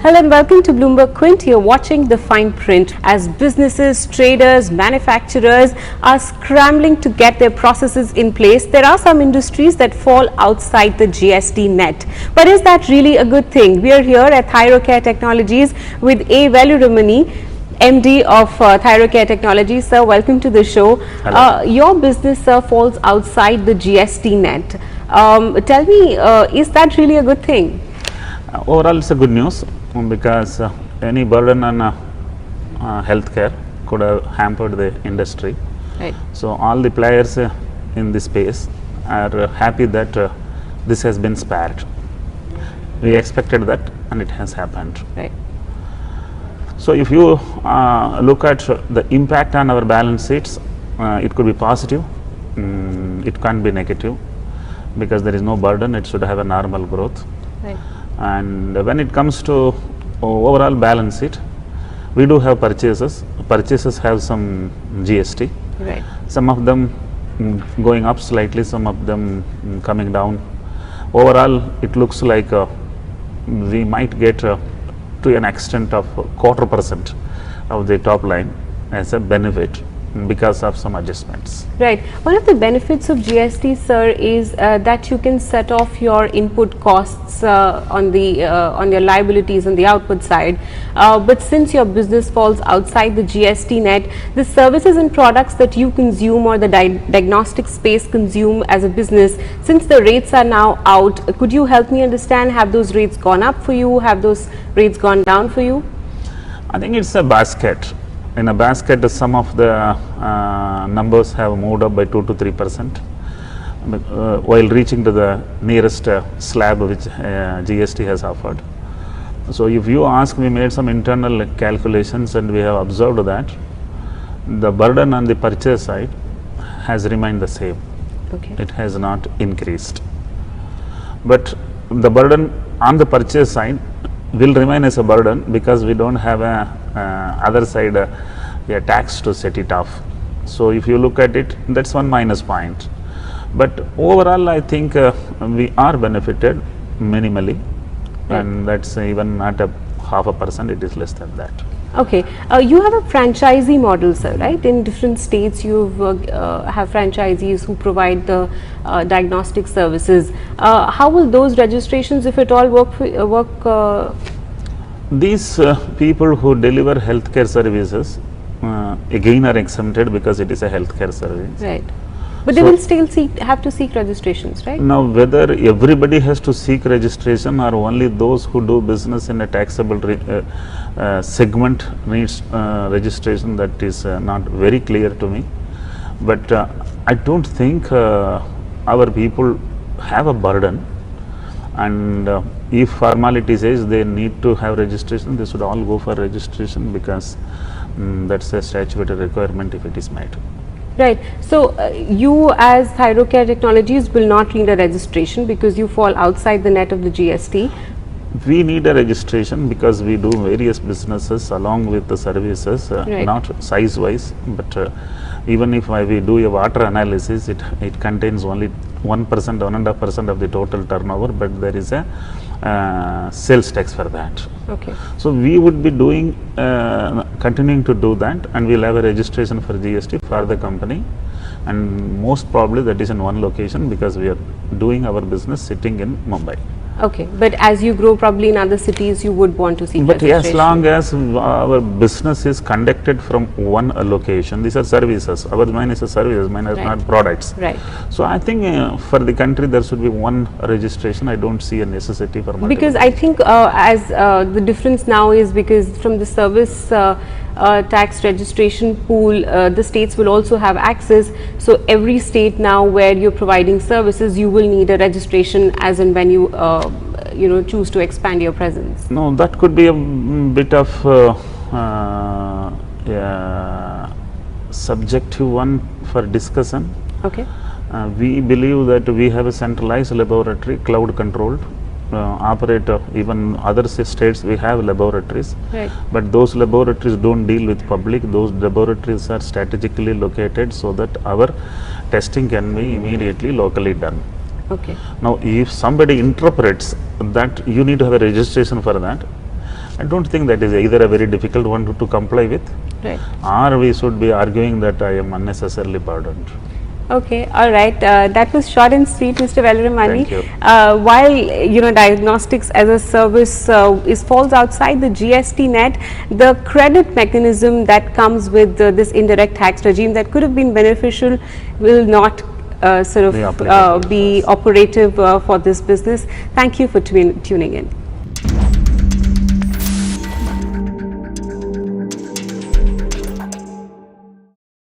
Hello and welcome to BloombergQuint. You're watching the fine print as businesses, traders, manufacturers are scrambling to get their processes in place. There are some industries that fall outside the GST net. But is that really a good thing? We are here at Thyrocare Technologies with A Velumani, MD of Thyrocare Technologies. Sir, welcome to the show. Your business, sir, falls outside the GST net. Tell me, is that really a good thing? Overall, it's a good news because any burden on healthcare could have hampered the industry. Right. So all the players in this space are happy that this has been spared. We expected that, and it has happened. Right. So if you look at the impact on our balance sheets, it could be positive. It can't be negative because there is no burden. It should have a normal growth. Right. And when it comes to overall balance sheet, we do have purchases. Purchases have some GST. Right. Some of them going up slightly, some of them coming down. Overall, it looks like we might get to an extent of 0.25% of the top line as a benefit because of some adjustments. Right. One of the benefits of GST, sir, is that you can set off your input costs on your liabilities on the output side. But since your business falls outside the GST net, the services and products that you consume or the diagnostic space consume as a business, since the rates are now out, could you help me understand, have those rates gone up for you? Have those rates gone down for you? I think it's a basket. In a basket, some of the numbers have moved up by 2 to 3%, while reaching to the nearest slab which GST has offered. So if you ask, we made some internal calculations and we have observed that the burden on the purchase side has remained the same. Okay. It has not increased. But the burden on the purchase side will remain as a burden because we don't have a other side a tax to set it off. So if you look at it, that's one minus point. But overall, I think we are benefited minimally, and that's even not a 0.5%, it is less than that. Okay, you have a franchisee model, sir, right? In different states, you have franchisees who provide the diagnostic services. How will those registrations, if at all, work? These people who deliver healthcare services again are exempted because it is a healthcare service. Right. But so they will still have to seek registrations, right? Now, whether everybody has to seek registration or only those who do business in a taxable segment needs registration, that is not very clear to me. But I don't think our people have a burden, and if formality says they need to have registration, they should all go for registration because that's a statutory requirement if it is made. Right. So you as Thyrocare Technologies will not need a registration because you fall outside the net of the GST. We need a registration because we do various businesses along with the services, right. not size wise, but even if we do a water analysis, it contains only 1%, 1.5% of the total turnover, but there is a sales tax for that. Okay. So we would be doing, continuing to do that, and we'll have a registration for GST for the company, and most probably that is in one location because we are doing our business sitting in Mumbai. Okay, but as you grow probably in other cities, you would want to seek registration. But as long as our business is conducted from one location, these are services. Our mine is a service, mine is not products. Right. So I think for the country there should be one registration. I don't see a necessity for multiple. Because I think as the difference now is because from the service tax registration pool, the states will also have access. So every state now where you're providing services, you will need a registration as and when you choose to expand your presence. No, that could be a bit of subjective one for discussion. Okay. We believe that we have a centralized laboratory, cloud controlled. Operate even other states we have laboratories, right. But those laboratories don't deal with public. Those laboratories are strategically located so that our testing can be immediately locally done. Okay. Now if somebody interprets that you need to have a registration for that, I don't think that is either a very difficult one to comply with, Right. or we should be arguing that I am unnecessarily burdened. Okay, all right. That was short and sweet, Mr. Velumani. Thank you. While diagnostics as a service falls outside the GST net, the credit mechanism that comes with this indirect tax regime that could have been beneficial will not Be applicable. be operative for this business. Thank you for tuning in.